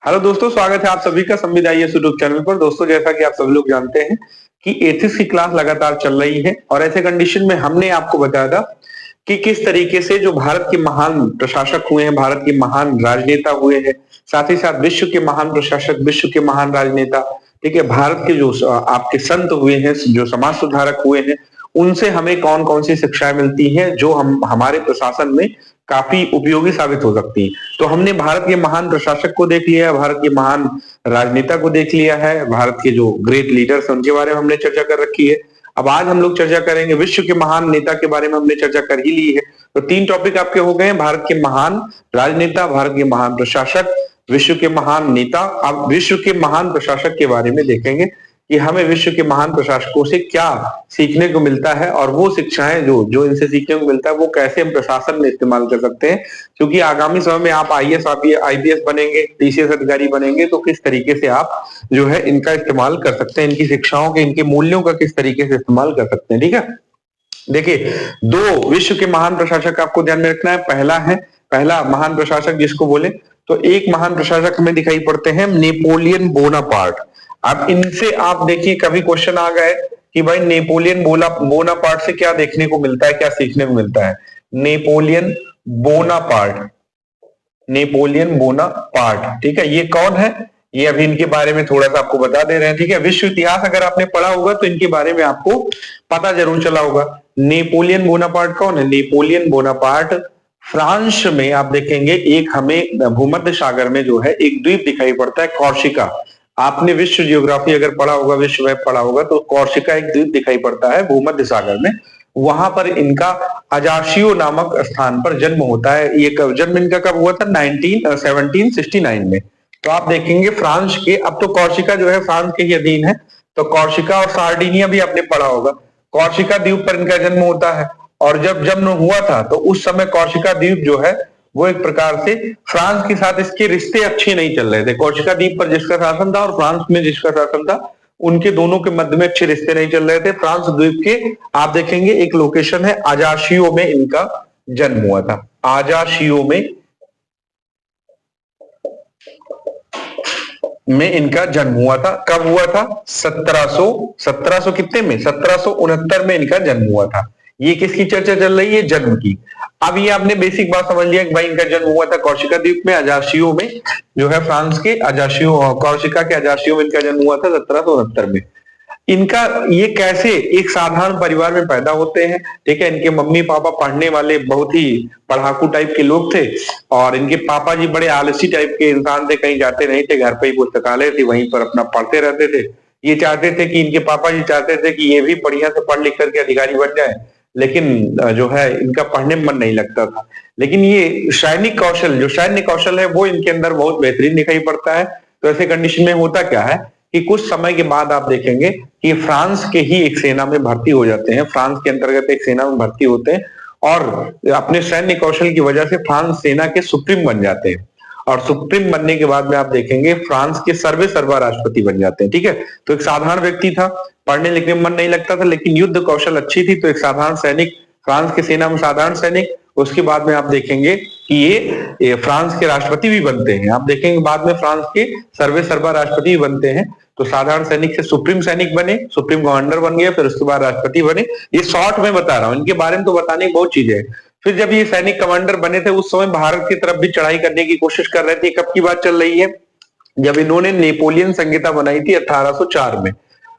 Hello दोस्तों, स्वागत है आप सभी का संविदा आईएएस यूट्यूब चैनल पर। दोस्तों, जैसा कि आप सभी लोग जानते हैं कि एथिक्स की क्लास लगातार चल रही है और ऐसे कंडीशन में हमने आपको बताया था कि किस तरीके से जो भारत के महान प्रशासक हुए हैं, भारत के महान राजनेता हुए हैं, साथ ही साथ विश्व के महान प्रशासक, विश्व के महान राजनेता, ठीक है, भारत के जो आपके संत हुए हैं, जो समाज सुधारक हुए हैं, उनसे हमें कौन कौन सी शिक्षाएं मिलती हैं जो हम हमारे प्रशासन में काफी उपयोगी साबित हो सकती है। तो हमने भारत के महान प्रशासक को देख लिया है, भारत के महान राजनेता को देख लिया है, भारत के जो ग्रेट लीडर्स उनके बारे में हमने चर्चा कर रखी है। अब आज हम लोग चर्चा करेंगे विश्व के महान नेता के बारे में, हमने चर्चा कर ही ली है। तो 3 टॉपिक आपके हो गए हैं, भारत के महान राजनेता, भारत के महान प्रशासक, विश्व के महान नेता। अब विश्व के महान प्रशासक के बारे में देखेंगे कि हमें विश्व के महान प्रशासकों से क्या सीखने को मिलता है और वो शिक्षाएं जो जो इनसे सीखने को मिलता है वो कैसे हम प्रशासन में इस्तेमाल कर सकते हैं। क्योंकि आगामी समय में आप आईएएस आईपीएस बनेंगे, टीसीएस अधिकारी बनेंगे, तो किस तरीके से आप जो है इनका इस्तेमाल कर सकते हैं, इनकी शिक्षाओं के, इनके मूल्यों का किस तरीके से इस्तेमाल कर सकते हैं। ठीक है, देखिए 2 विश्व के महान प्रशासक आपको ध्यान में रखना है। पहला महान प्रशासक जिसको बोले तो एक महान प्रशासक हमें दिखाई पड़ते हैं नेपोलियन बोनापार्ट। अब इनसे आप देखिए कभी क्वेश्चन आ गए कि भाई नेपोलियन बोनापार्ट से क्या देखने को मिलता है, क्या सीखने को मिलता है। नेपोलियन बोनापार्ट, नेपोलियन बोनापार्ट, ठीक है, ये कौन है, ये अभी इनके बारे में थोड़ा सा आपको बता दे रहे हैं। ठीक है, विश्व इतिहास अगर आपने पढ़ा होगा तो इनके बारे में आपको पता जरूर चला होगा। नेपोलियन बोनापार्ट कौन है? नेपोलियन बोनापार्ट फ्रांस में आप देखेंगे एक हमें भूमध्य सागर में जो है एक द्वीप दिखाई पड़ता है, कॉर्सिका। आपने विश्व जियोग्राफी अगर पढ़ा होगा, विश्व मैप पढ़ा होगा, तो कॉर्सिका एक द्वीप दिखाई पड़ता है भूमध्य सागर में। वहां पर इनका अजाशियो नामक स्थान पर जन्म होता है। ये जन्म इनका कब हुआ था? 1769 में। तो आप देखेंगे फ्रांस के, अब तो कॉर्सिका जो है फ्रांस के ही अधीन है, तो कॉर्सिका और सार्डिनिया भी आपने पढ़ा होगा। कॉर्सिका द्वीप पर इनका जन्म होता है और जब जन्म हुआ था तो उस समय कॉर्सिका द्वीप जो है वो एक प्रकार से फ्रांस के साथ इसके रिश्ते अच्छे नहीं चल रहे थे। कॉर्सिका द्वीप पर जिसका शासन था और फ्रांस में जिसका शासन था, उनके दोनों के मध्य में अच्छे रिश्ते नहीं चल रहे थे। फ्रांस द्वीप के आप देखेंगे एक लोकेशन है अजाशियो में इनका जन्म हुआ था। अजाशियो में इनका जन्म हुआ था। कब हुआ था? 1700 कितने में? 1769 में इनका जन्म हुआ था। ये किसकी चर्चा चल रही है? जन्म की। अब ये आपने बेसिक बात समझ लिया कि भाई इनका जन्म हुआ था कॉर्सिका द्वीप में, अजाशियो में, जो है फ्रांस के अजाशियो, कॉर्सिका के अजाशियो में इनका जन्म हुआ था 1769 में। इनका ये कैसे एक साधारण परिवार में पैदा होते हैं, ठीक है, इनके मम्मी पापा पढ़ने वाले बहुत ही पढ़ाकू टाइप के लोग थे और इनके पापा जी बड़े आलसी टाइप के इंसान थे, कहीं जाते नहीं थे, घर पे ही पुस्तकालय थी, वहीं पर अपना पढ़ते रहते थे। ये चाहते थे कि इनके पापा जी चाहते थे कि ये भी बढ़िया से पढ़ लिख करके अधिकारी बन जाए, लेकिन जो है इनका पढ़ने में मन नहीं लगता था। लेकिन ये सैनिक कौशल, जो सैन्य कौशल है वो इनके अंदर बहुत बेहतरीन दिखाई पड़ता है। तो ऐसे कंडीशन में होता क्या है कि कुछ समय के बाद आप देखेंगे कि फ्रांस के ही एक सेना में भर्ती हो जाते हैं, फ्रांस के अंतर्गत एक सेना में भर्ती होते हैं और अपने सैन्य कौशल की वजह से फ्रांस सेना के सुप्रीम बन जाते हैं। और सुप्रीम बनने के बाद में आप देखेंगे फ्रांस के सर्वा राष्ट्रपति बन जाते हैं। ठीक है, तो एक साधारण व्यक्ति था, पढ़ने लिखने में मन नहीं लगता था, लेकिन युद्ध कौशल अच्छी थी, तो एक साधारण सैनिक, फ्रांस की सेना में साधारण सैनिक, उसके बाद में आप देखेंगे कि ये फ्रांस के राष्ट्रपति भी बनते हैं। आप देखेंगे बाद में फ्रांस के सर्वा राष्ट्रपति भी बनते हैं। तो साधारण सैनिक से सुप्रीम सैनिक बने, सुप्रीम कमांडर बन गए, फिर उसके बाद राष्ट्रपति बने। ये शॉर्ट में बता रहा हूं, इनके बारे में तो बताने की बहुत चीजें है। फिर जब ये सैनिक कमांडर बने थे उस समय भारत की तरफ भी चढ़ाई करने की कोशिश कर रहे थे। कब की बात चल रही है? जब इन्होंने नेपोलियन संहिता बनाई थी 1804 में।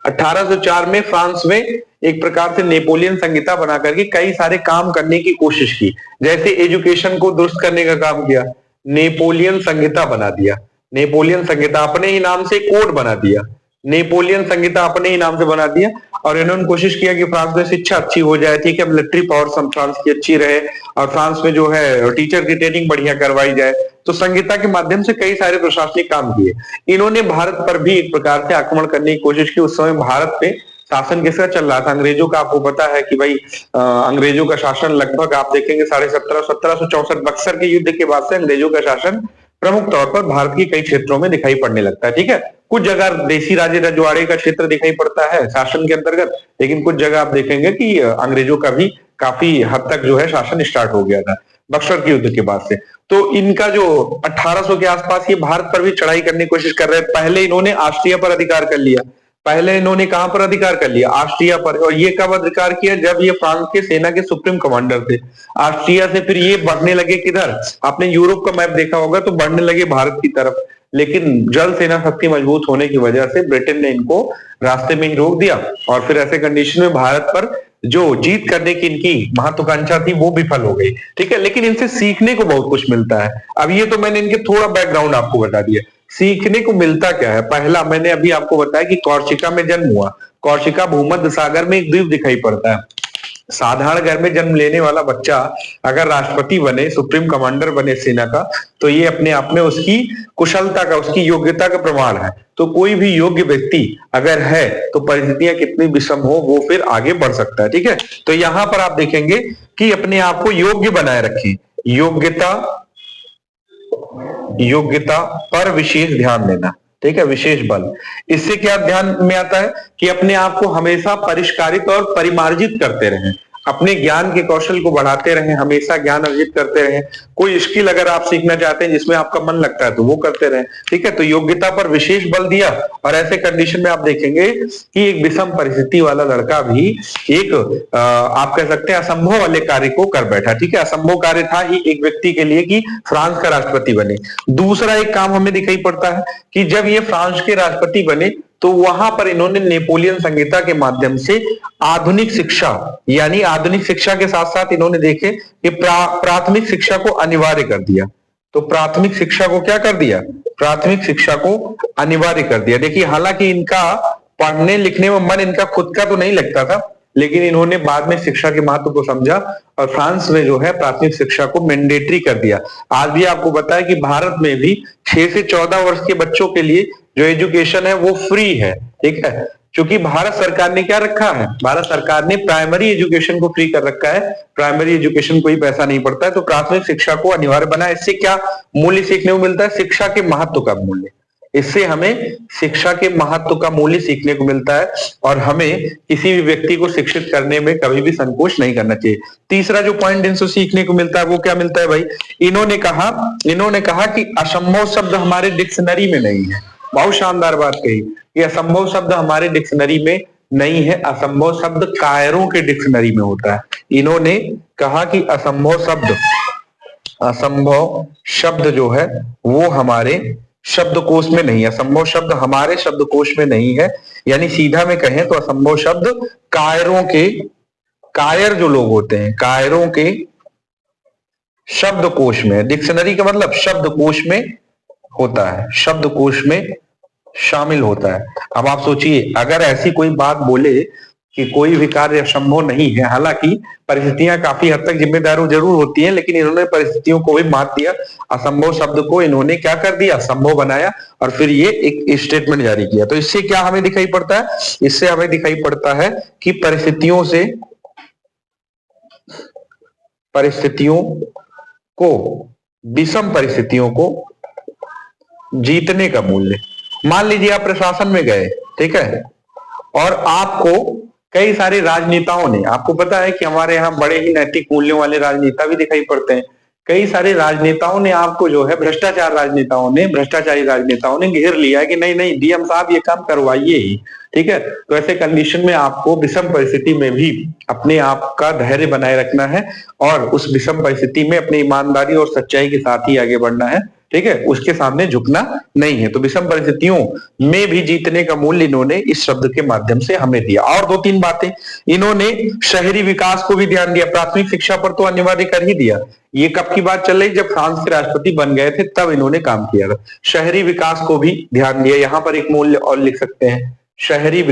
1804 में फ्रांस में एक प्रकार से नेपोलियन संहिता बना करके कई सारे काम करने की कोशिश की, जैसे एजुकेशन को दुरुस्त करने का काम किया, नेपोलियन संहिता बना दिया, नेपोलियन संहिता अपने ही नाम से कोड बना दिया, नेपोलियन संहिता अपने ही नाम से बना दिया। और इन्होंने कोशिश किया कि फ्रांस में शिक्षा अच्छी हो जाए, ठीक है, मिलिट्री पावर फ्रांस की अच्छी रहे और फ्रांस में जो है टीचर की ट्रेनिंग बढ़िया करवाई जाए। तो संहिता के माध्यम से कई सारे प्रशासनिक काम किए। इन्होंने भारत पर भी एक प्रकार से आक्रमण करने की कोशिश की। उस समय भारत पे शासन किसका चल रहा था? अंग्रेजों का। आपको पता है कि भाई अंग्रेजों का शासन लगभग आप देखेंगे 1764 बक्सर के युद्ध के बाद से अंग्रेजों का शासन प्रमुख तौर पर भारत के कई क्षेत्रों में दिखाई पड़ने लगता है। ठीक है, कुछ जगह देसी राजे रजवाड़े का क्षेत्र दिखाई पड़ता है शासन के अंतर्गत, लेकिन कुछ जगह आप देखेंगे कि अंग्रेजों का भी काफी हद तक जो है शासन स्टार्ट हो गया था। बक्सर के युद्ध के बाद से। तो इनका जो 1800 के आसपास ये भारत पर भी चढ़ाई करने की कोशिश कर रहे हैं। पहले इन्होंने ऑस्ट्रिया पर अधिकार कर लिया, पहले इन्होंने कहां पर अधिकार कर लिया, ऑस्ट्रिया पर। और ये कब अधिकार किया, जब ये फ्रांस के सेना के सुप्रीम कमांडर थे। ऑस्ट्रिया से फिर ये बढ़ने लगे किधर, आपने यूरोप का मैप देखा होगा तो बढ़ने लगे भारत की तरफ। लेकिन जल सेना शक्ति मजबूत होने की वजह से ब्रिटेन ने इनको रास्ते में ही रोक दिया, और फिर ऐसे कंडीशन में भारत पर जो जीत करने की इनकी महत्वाकांक्षा थी वो विफल हो गई। ठीक है, लेकिन इनसे सीखने को बहुत कुछ मिलता है। अब ये तो मैंने इनके थोड़ा बैकग्राउंड आपको बता दिया, सीखने को मिलता क्या है। पहला मैंने अभी आपको बताया कि कॉर्सिका में जन्म हुआ। कॉर्सिका भूमध्य सागर में एक द्वीप दिखाई पड़ता है। साधारण घर में जन्म लेने वाला बच्चा अगर राष्ट्रपति बने, सुप्रीम कमांडर बने सेना का, तो ये अपने आप में उसकी कुशलता का, उसकी योग्यता का प्रमाण है। तो कोई भी योग्य व्यक्ति अगर है तो परिस्थितियां कितनी विषम हो वो फिर आगे बढ़ सकता है। ठीक है, तो यहां पर आप देखेंगे कि अपने आप को योग्य बनाए रखें। योग्यता पर विशेष ध्यान देना। ठीक है, विशेष बल। इससे क्या ध्यान में आता है कि अपने आप को हमेशा परिष्कारित और परिमार्जित करते रहें, अपने ज्ञान के कौशल को बढ़ाते रहें, हमेशा ज्ञान अर्जित करते रहें। कोई स्किल अगर आप सीखना चाहते हैं जिसमें आपका मन लगता है तो वो करते रहें। ठीक है, तो योग्यता पर विशेष बल दिया। और ऐसे कंडीशन में आप देखेंगे कि एक विषम परिस्थिति वाला लड़का भी एक आप कह सकते हैं असंभव वाले कार्य को कर बैठा। ठीक है, असंभव कार्य था ही एक व्यक्ति के लिए कि फ्रांस का राष्ट्रपति बने। दूसरा एक काम हमें दिखाई पड़ता है कि जब ये फ्रांस के राष्ट्रपति बने तो वहां पर इन्होंने नेपोलियन संहिता के माध्यम से आधुनिक शिक्षा, यानी आधुनिक शिक्षा के साथ साथ इन्होंने देखे कि प्राथमिक शिक्षा को अनिवार्य कर दिया। तो प्राथमिक शिक्षा को क्या कर दिया, प्राथमिक शिक्षा को अनिवार्य कर दिया। देखिए, हालांकि इनका पढ़ने लिखने में मन इनका खुद का तो नहीं लगता था, लेकिन इन्होंने बाद में शिक्षा के महत्व को समझा और फ्रांस में जो है प्राथमिक शिक्षा को मैंडेटरी कर दिया। आज भी आपको बताया कि भारत में भी 6 से 14 वर्ष के बच्चों के लिए जो एजुकेशन है वो फ्री है। ठीक है, क्योंकि भारत सरकार ने क्या रखा है, भारत सरकार ने प्राइमरी एजुकेशन को फ्री कर रखा है। प्राइमरी एजुकेशन कोई पैसा नहीं पड़ता है, तो प्राथमिक शिक्षा को अनिवार्य बना। इससे क्या मूल्य सीखने को मिलता है, शिक्षा के महत्व का मूल्य। इससे हमें शिक्षा के महत्व का मूल्य सीखने को मिलता है और हमें किसी भी व्यक्ति को शिक्षित करने में कभी भी संकोच नहीं करना चाहिए। तीसरा जो पॉइंट इनसे सीखने को मिलता है वो क्या मिलता है भाई, इन्होंने कहा कि असंभव शब्द हमारे डिक्शनरी में नहीं है। बहुत शानदार बात कही कि असंभव शब्द हमारे डिक्शनरी में नहीं है, असंभव शब्द कायरों के डिक्शनरी में होता है। इन्होंने कहा कि असंभव शब्द जो है वो हमारे शब्दकोश में नहीं है, असंभव शब्द हमारे शब्दकोश में नहीं है। यानी सीधा में कहें तो असंभव शब्द कायर जो लोग होते हैं, कायरों के शब्दकोश में। डिक्शनरी का मतलब शब्दकोश में होता है, शब्दकोश में शामिल होता है। अब आप सोचिए, अगर ऐसी कोई बात बोले कि कोई भी कार्य असंभव नहीं है, हालांकि परिस्थितियां काफी हद तक जिम्मेदार जरूर होती हैं, लेकिन इन्होंने परिस्थितियों को भी मात दिया। असंभव शब्द को इन्होंने क्या कर दिया, संभव बनाया और फिर ये एक स्टेटमेंट जारी किया। तो इससे क्या हमें दिखाई पड़ता है, इससे हमें दिखाई पड़ता है कि विषम परिस्थितियों को जीतने का मूल्य। मान लीजिए आप प्रशासन में गए, ठीक है, और आपको कई सारे राजनेताओं ने, आपको पता है कि हमारे यहाँ बड़े ही नैतिक मूल्यों वाले राजनेता भी दिखाई पड़ते हैं। कई सारे राजनेताओं ने आपको जो है भ्रष्टाचारी राजनेताओं ने घेर लिया है कि नहीं नहीं डीएम साहब ये काम करवाइए ही। ठीक है, तो ऐसे कंडीशन में आपको विषम परिस्थिति में भी अपने आप का धैर्य बनाए रखना है और उस विषम परिस्थिति में अपनी ईमानदारी और सच्चाई के साथ ही आगे बढ़ना है। ठीक है, उसके सामने झुकना नहीं है। तो विषम परिस्थितियों में भी जीतने का मूल्य इन्होंने इस शब्द के माध्यम से हमें दिया। और 2-3 बातें इन्होंने शहरी विकास को भी ध्यान दिया। प्राथमिक शिक्षा पर तो अनिवार्य कर ही दिया। ये कब की बात चल रही, जब फ्रांस के राष्ट्रपति बन गए थे तब इन्होंने काम किया था। शहरी विकास को भी ध्यान दिया। यहां पर एक मूल्य और लिख सकते हैं, शहरी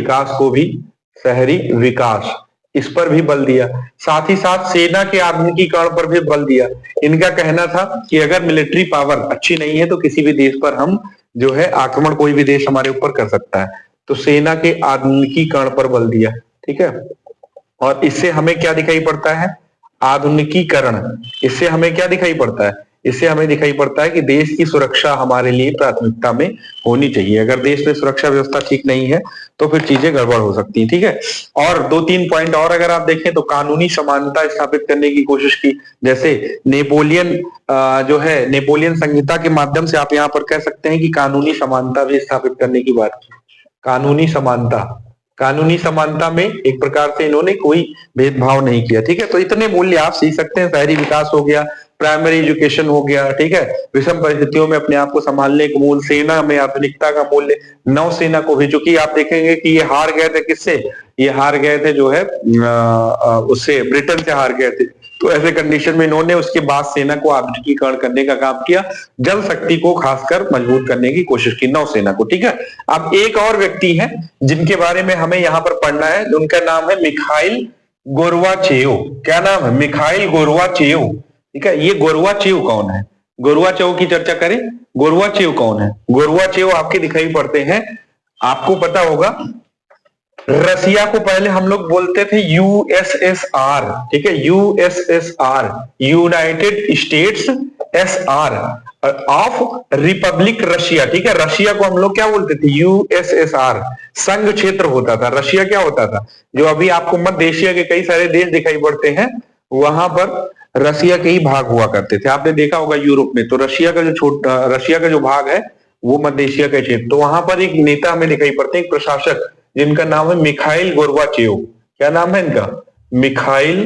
विकास, इस पर भी बल दिया। साथ ही साथ सेना के आधुनिकीकरण पर भी बल दिया। इनका कहना था कि अगर मिलिट्री पावर अच्छी नहीं है तो किसी भी देश पर हम जो है आक्रमण, कोई भी देश हमारे ऊपर कर सकता है। तो सेना के आधुनिकीकरण पर बल दिया। ठीक है, और इससे हमें क्या दिखाई पड़ता है, आधुनिकीकरण। इससे हमें क्या दिखाई पड़ता है, इससे हमें दिखाई पड़ता है कि देश की सुरक्षा हमारे लिए प्राथमिकता में होनी चाहिए। अगर देश में सुरक्षा व्यवस्था ठीक नहीं है तो फिर चीजें गड़बड़ हो सकती हैं, ठीक है। और 2-3 पॉइंट और अगर आप देखें तो कानूनी समानता स्थापित करने की कोशिश की, जैसे नेपोलियन जो है नेपोलियन संहिता के माध्यम से आप यहाँ पर कह सकते हैं कि कानूनी समानता भी स्थापित करने की बात की। कानूनी समानता में एक प्रकार से इन्होंने कोई भेदभाव नहीं किया, ठीक है। तो इतने मूल्य आप सीख सकते हैं। शहरी विकास हो गया, प्राइमरी एजुकेशन हो गया, ठीक है। विषम परिस्थितियों में अपने आप को संभालने का मूल, सेना में आधुनिकता का मूल्य, नौसेना को भी, चूंकि आप देखेंगे कि ये हार गए थे किससे, ये हार गए थे जो है उससे, ब्रिटेन से हार गए थे। तो ऐसे कंडीशन में इन्होंने उसके बाद सेना को आधुनिकीकरण करने का काम किया, जल शक्ति को खासकर मजबूत करने की कोशिश की, नौसेना को, ठीक है। अब एक और व्यक्ति है जिनके बारे में हमें यहाँ पर पढ़ना है, उनका नाम है मिखाइल गोर्बाचेव। क्या नाम है? मिखाइल गोर्बाचेव, ठीक है। ये गोर्बाचेव कौन है? गोर्बाचेव की चर्चा करें। गोर्बाचेव कौन है? गोर्बाचेव आपके दिखाई पड़ते हैं, आपको पता होगा, रसिया को पहले हम लोग बोलते थे यूएसएसआर, ठीक है, USSR, United states SR of Republic Russia, ठीक है। रशिया को हम लोग क्या बोलते थे? यूएसएसआर, संघ क्षेत्र होता था। रशिया क्या होता था? जो अभी आपको मध्य एशिया के कई सारे देश दिखाई पड़ते हैं, वहां पर रसिया के ही भाग हुआ करते थे। आपने देखा होगा यूरोप में, तो रशिया का जो भाग है वो मध्य एशिया का क्षेत्र। तो वहां पर एक नेता हमें दिखाई पड़ते हैं, एक प्रशासक, जिनका नाम है मिखाइल गोर्बाचेव। क्या नाम है इनका? Mikhail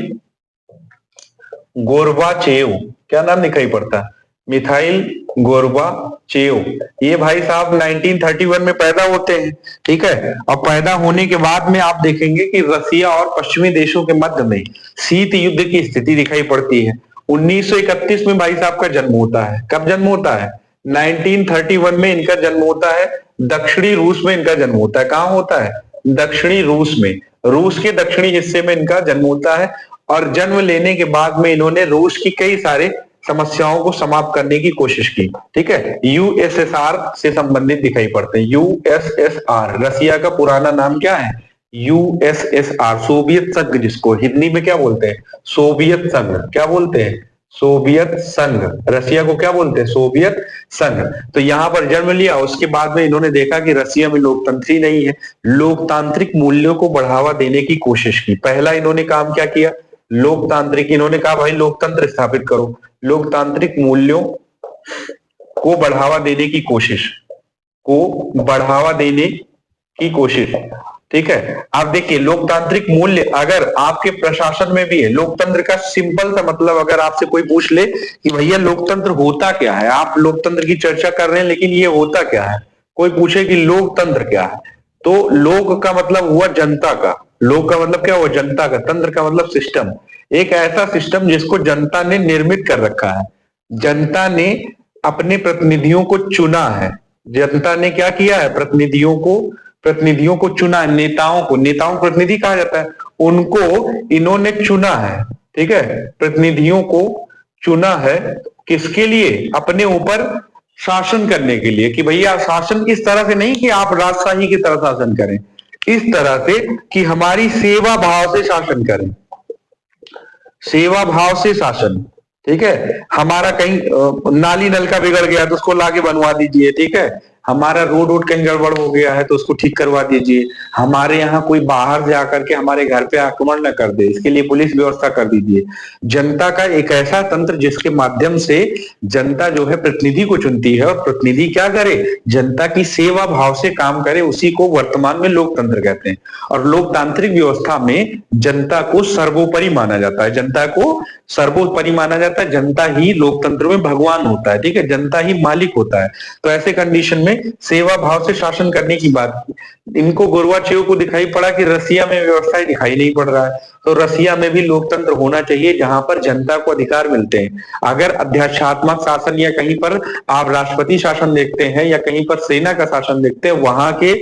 Gorbachev. क्या नाम दिखाई पड़ता है? Mikhail Gorbachev. ये भाई साहब 1931 में पैदा होते हैं, ठीक है। और पैदा होने के बाद में आप देखेंगे कि रसिया और पश्चिमी देशों के मध्य में शीत युद्ध की स्थिति दिखाई पड़ती है। 1931 में भाई साहब का जन्म होता है। कब जन्म होता है? 1931 में इनका जन्म होता है। दक्षिणी रूस में इनका जन्म होता है। कहां होता है? दक्षिणी रूस में। रूस के दक्षिणी हिस्से में इनका जन्म होता है। और जन्म लेने के बाद में इन्होंने रूस की कई सारे समस्याओं को समाप्त करने की कोशिश की, ठीक है। यूएसएसआर से संबंधित दिखाई पड़ते हैं। यूएसएसआर, रसिया का पुराना नाम क्या है? यूएसएसआर, सोवियत संघ, जिसको हिंदी में क्या बोलते हैं? सोवियत संघ। क्या बोलते हैं? सोवियत संघ। रसिया को क्या बोलते हैं? सोवियत संघ। तो यहां पर जन्म लिया, उसके बाद में इन्होंने देखा कि रसिया में लोकतंत्र ही नहीं है, लोकतांत्रिक मूल्यों को बढ़ावा देने की कोशिश की। पहला इन्होंने काम क्या किया? लोकतांत्रिक, इन्होंने कहा भाई लोकतंत्र स्थापित करो, लोकतांत्रिक मूल्यों को बढ़ावा देने की कोशिश, ठीक है। आप देखिए, लोकतांत्रिक मूल्य अगर आपके प्रशासन में भी है, लोकतंत्र का सिंपल सा मतलब, अगर आपसे कोई पूछ ले कि भैया लोकतंत्र होता क्या है, आप लोकतंत्र की चर्चा कर रहे हैं लेकिन ये होता क्या है, कोई पूछे कि लोकतंत्र क्या है, तो लोक का मतलब हुआ जनता का, लोक का मतलब क्या हुआ? जनता का, तंत्र का मतलब सिस्टम, एक ऐसा सिस्टम जिसको जनता ने निर्मित कर रखा है। जनता ने अपने प्रतिनिधियों को चुना है। जनता ने क्या किया है? प्रतिनिधियों को चुना है, नेताओं को प्रतिनिधि कहा जाता है, उनको इन्होंने चुना है, ठीक है। प्रतिनिधियों को चुना है किसके लिए? अपने ऊपर शासन करने के लिए, कि भैया शासन इस तरह से नहीं कि आप राजशाही की तरह शासन करें, इस तरह से कि हमारी सेवा भाव से शासन करें, सेवा भाव से शासन, ठीक है। हमारा कहीं नाली नल का बिगड़ गया तो उसको लाके बनवा दीजिए, ठीक है। हमारा रोड कहीं गड़बड़ हो गया है तो उसको ठीक करवा दीजिए। हमारे यहाँ कोई बाहर से आकर के हमारे घर पे आक्रमण न कर दे, इसके लिए पुलिस व्यवस्था कर दीजिए। जनता का एक ऐसा तंत्र जिसके माध्यम से जनता जो है प्रतिनिधि को चुनती है, और प्रतिनिधि क्या करे? जनता की सेवा भाव से काम करे, उसी को वर्तमान में लोकतंत्र कहते हैं। और लोकतांत्रिक व्यवस्था में जनता को सर्वोपरि माना जाता है, जनता ही लोकतंत्र में भगवान होता है, ठीक है, जनता ही मालिक होता है। तो ऐसे कंडीशन में सेवा भाव से शासन करने की बात, इनको गोर्बाचेव को दिखाई पड़ा कि रसिया में व्यवस्था दिखाई नहीं पड़ रहा है, तो रसिया में भी लोकतंत्र होना चाहिए जहां पर जनता को अधिकार मिलते हैं। अगर अध्यक्षात्मक शासन या कहीं पर आप राष्ट्रपति शासन देखते हैं या कहीं पर सेना का शासन देखते हैं, वहां के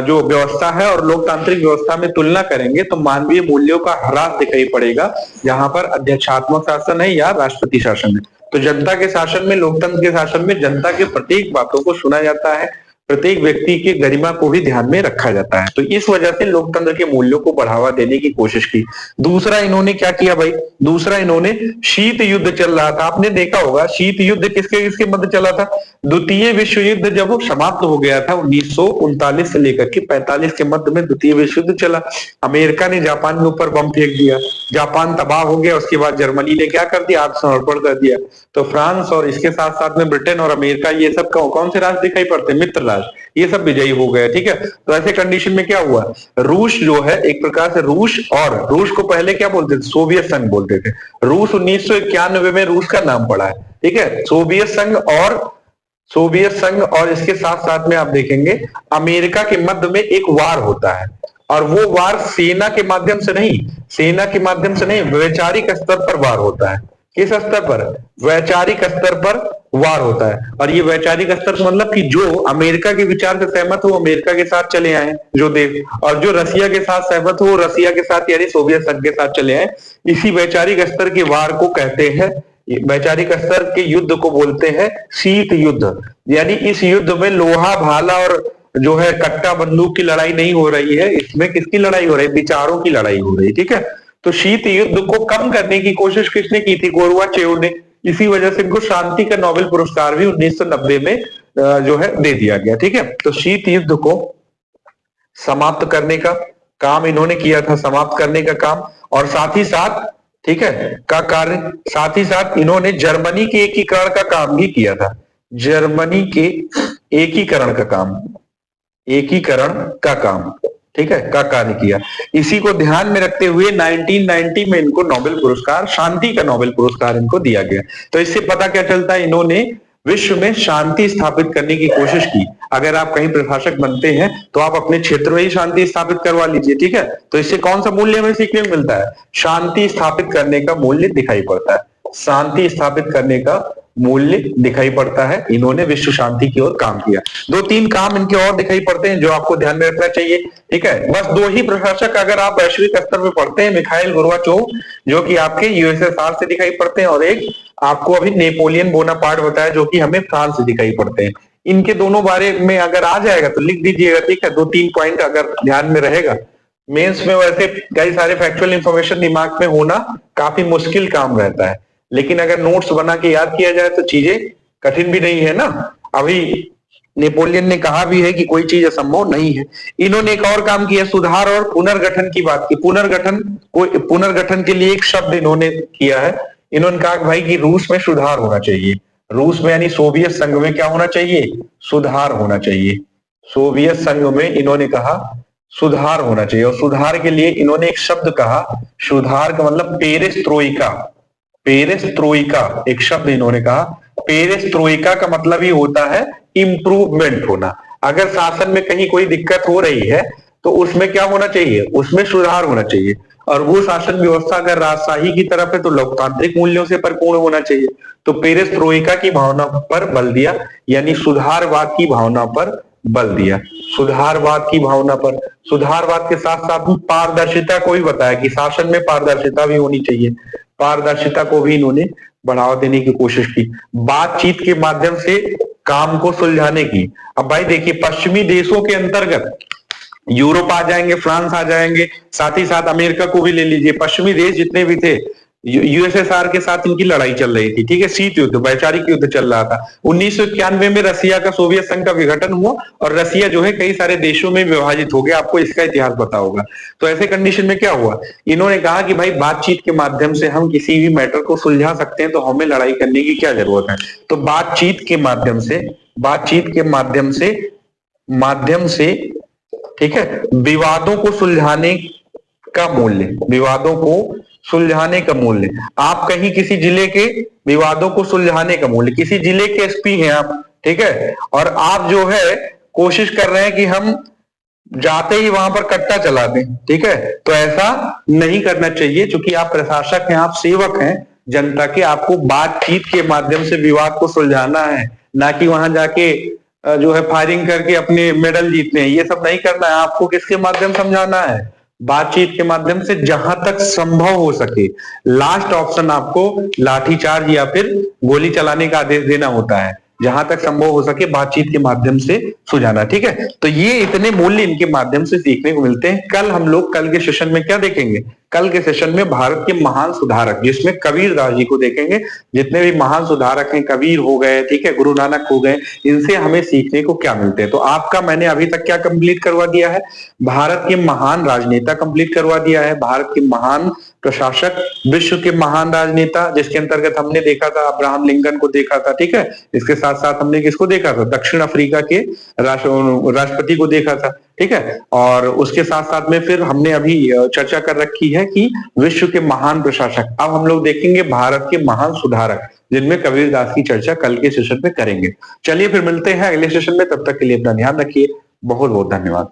जो व्यवस्था है और लोकतांत्रिक व्यवस्था में तुलना करेंगे तो मानवीय मूल्यों का ह्रास दिखाई पड़ेगा, जहां पर अध्यक्षात्मक शासन है या राष्ट्रपति शासन है। तो जनता के शासन में, लोकतंत्र के शासन में जनता के प्रत्येक बातों को सुना जाता है, प्रत्येक व्यक्ति की गरिमा को भी ध्यान में रखा जाता है। तो इस वजह से लोकतंत्र के मूल्यों को बढ़ावा देने की कोशिश की। दूसरा इन्होंने क्या किया भाई, दूसरा इन्होंने शीत युद्ध चल रहा था, आपने देखा होगा शीत युद्ध किसके किसके मध्य चला था। द्वितीय विश्व युद्ध जब वो समाप्त हो गया था 1939 से लेकर के 45 के मध्य में द्वितीय विश्व युद्ध चला। अमेरिका ने जापान के ऊपर बम फेंक दिया, जापान तबाह हो गया। उसके बाद जर्मनी ने क्या कर दिया, आत्मसमर्पण कर दिया। तो फ्रांस और इसके साथ साथ में ब्रिटेन और अमेरिका, ये सब कौन से राष्ट्र दिखाई पड़ते हैं, मित्र राष्ट्र, ये सब विजयी हो गए। ठीक है, तो ऐसे कंडीशन में क्या हुआ, रूस जो है एक प्रकार से रूस को पहले क्या बोलते थे, सोवियत संघ बोलते थे। रूस 1991 में रूस का नाम पड़ा है। ठीक है, सोवियत संघ और इसके साथ साथ में आप देखेंगे अमेरिका के मध्य में एक वार होता है, और वो वार सेना के माध्यम से नहीं, वैचारिक स्तर पर वार होता है। किस स्तर पर, वैचारिक स्तर पर वार होता है। और ये वैचारिक स्तर मतलब कि जो अमेरिका के विचार से सहमत हो अमेरिका के साथ चले आए जो देश, और जो रसिया के साथ सहमत हो रसिया के साथ यानी सोवियत संघ के साथ चले आए। इसी वैचारिक स्तर के वार को कहते हैं, वैचारिक स्तर के युद्ध को बोलते हैं शीत युद्ध। यानी इस युद्ध में लोहा भाला और जो है कट्टा बंदूक की लड़ाई नहीं हो रही है, इसमें किसकी लड़ाई हो रही है, विचारों की लड़ाई हो रही है। ठीक है, तो शीत युद्ध को कम करने की कोशिश किसने की थी, गोर्बाचेव ने। इसी वजह से इनको शांति का नोबेल पुरस्कार भी 1990 में जो है दे दिया गया। ठीक है, तो शीत युद्ध को समाप्त करने का काम इन्होंने किया था, समाप्त करने का काम, और साथ ही साथ ठीक है का कार्य, साथ ही साथ इन्होंने जर्मनी के एकीकरण का काम भी किया था। जर्मनी के एकीकरण का काम ठीक है का कार्य किया। इसी को ध्यान में रखते हुए 1990 में इनको नोबेल पुरस्कार, शांति का नोबेल पुरस्कार इनको दिया गया। तो इससे पता क्या चलता है, इन्होंने विश्व में शांति स्थापित करने की कोशिश की। अगर आप कहीं प्रशासक बनते हैं तो आप अपने क्षेत्र में ही शांति स्थापित करवा लीजिए। ठीक है, तो इससे कौन सा मूल्य हमें सीखने को मिलता है, शांति स्थापित करने का मूल्य दिखाई पड़ता है, शांति स्थापित करने का मूल्य दिखाई पड़ता है। इन्होंने विश्व शांति की ओर काम किया। 2-3 काम इनके और दिखाई पड़ते हैं जो आपको ध्यान में रखना चाहिए। ठीक है, बस 2 ही प्रशासक अगर आप वैश्विक स्तर पर पढ़ते हैं, मिखाइल गोर्बाचोव जो कि आपके यूएसएसआर से दिखाई पड़ते हैं, और एक आपको अभी नेपोलियन बोनापार्ट बताया जो कि हमें फ्रांस से दिखाई पड़ते हैं। इनके दोनों बारे में अगर आ जाएगा तो लिख दीजिएगा। ठीक है, 2-3 पॉइंट अगर ध्यान में रहेगा। मेंस में वैसे कई सारे फैक्चुअल इंफॉर्मेशन दिमाग में होना काफी मुश्किल काम रहता है, लेकिन अगर नोट्स बना के याद किया जाए तो चीजें कठिन भी नहीं है ना। अभी नेपोलियन ने कहा भी है कि कोई चीज असंभव नहीं है। इन्होंने एक और काम किया, सुधार और पुनर्गठन की बात की। पुनर्गठन के लिए एक शब्द इन्होंने किया है। इन्होंने कहा भाई कि रूस में सुधार होना चाहिए, रूस में यानी सोवियत संघ में क्या होना चाहिए, सुधार होना चाहिए। सोवियत संघ में इन्होंने कहा सुधार होना चाहिए, और सुधार के लिए इन्होंने एक शब्द कहा, सुधार का मतलब पेरेस्ट्रोइका। पेरेस्ट्रोइका एक शब्द इन्होंने कहा। पेरेस्ट्रोइका का मतलब ही होता है इंप्रूवमेंट होना। अगर शासन में कहीं कोई दिक्कत हो रही है तो उसमें क्या होना चाहिए, उसमें सुधार होना चाहिए। और वो शासन व्यवस्था अगर राजशाही की तरफ है तो लोकतांत्रिक मूल्यों से परिपूर्ण होना चाहिए। तो पेरेस्ट्रोइका की भावना पर बल दिया, यानी सुधारवाद की भावना पर बल दिया। सुधारवाद की भावना पर, सुधारवाद के साथ साथ पारदर्शिता को भी बताया कि शासन में पारदर्शिता भी होनी चाहिए। पारदर्शिता को भी इन्होंने बढ़ावा देने की कोशिश की। बातचीत के माध्यम से काम को सुलझाने की। अब भाई देखिए, पश्चिमी देशों के अंतर्गत यूरोप आ जाएंगे, फ्रांस आ जाएंगे, साथ ही साथ अमेरिका को भी ले लीजिए। पश्चिमी देश जितने भी थे, यूएसएसआर के साथ इनकी लड़ाई चल रही थी। ठीक है, शीत युद्ध, वैचारिक युद्ध चल रहा था। 1991 में रसिया का सोवियत संघ का विघटन हुआ और रसिया जो है कई सारे देशों में विभाजित हो गया। आपको इसका इतिहास पता होगा। तो ऐसे कंडीशन में क्या हुआ, इन्होंने कहा कि भाई बातचीत के माध्यम से हम किसी भी मैटर को सुलझा सकते हैं, तो हमें लड़ाई करने की क्या जरूरत है। तो बातचीत के माध्यम से ठीक है, विवादों को सुलझाने का मूल्य, आप कहीं किसी जिले के विवादों को सुलझाने का मूल्य, किसी जिले के एसपी हैं आप, ठीक है, और आप जो है कोशिश कर रहे हैं कि हम जाते ही वहां पर कट्टा चला दें। ठीक है, तो ऐसा नहीं करना चाहिए, क्योंकि आप प्रशासक हैं, आप सेवक हैं जनता के। आपको बातचीत के माध्यम से विवाद को सुलझाना है, ना कि वहां जाके जो है फायरिंग करके अपने मेडल जीतने हैं। ये सब नहीं करना है। आपको किसके माध्यम समझाना है, बातचीत के माध्यम से, जहां तक संभव हो सके। लास्ट ऑप्शन आपको लाठीचार्ज या फिर गोली चलाने का आदेश देना होता है। जहां तक संभव हो सके बातचीत के माध्यम से सुझाना। ठीक है, तो ये इतने मूल्य इनके माध्यम से सीखने को मिलते हैं। कल के सेशन में क्या देखेंगे? कल के सेशन में भारत के महान सुधारक, जिसमें कबीर दास जी को देखेंगे। जितने भी महान सुधारक हैं, कबीर हो गए, ठीक है, गुरु नानक हो गए, इनसे हमें सीखने को क्या मिलते हैं। तो आपका मैंने अभी तक क्या कंप्लीट करवा दिया है? भारत के महान राजनेता कंप्लीट करवा दिया है, भारत के महान प्रशासक, विश्व के महान राजनेता, जिसके अंतर्गत हमने देखा था अब्राहम लिंकन को देखा था। ठीक है, इसके साथ साथ हमने किसको देखा था? दक्षिण अफ्रीका के राष्ट्रपति को देखा था। ठीक है, और उसके साथ साथ में फिर हमने अभी चर्चा कर रखी है कि विश्व के महान प्रशासक। अब हम लोग देखेंगे भारत के महान सुधारक, जिनमें कबीर दास की चर्चा कल के सेशन में करेंगे। चलिए फिर मिलते हैं अगले सेशन में, तब तक के लिए अपना ध्यान रखिए। बहुत बहुत धन्यवाद।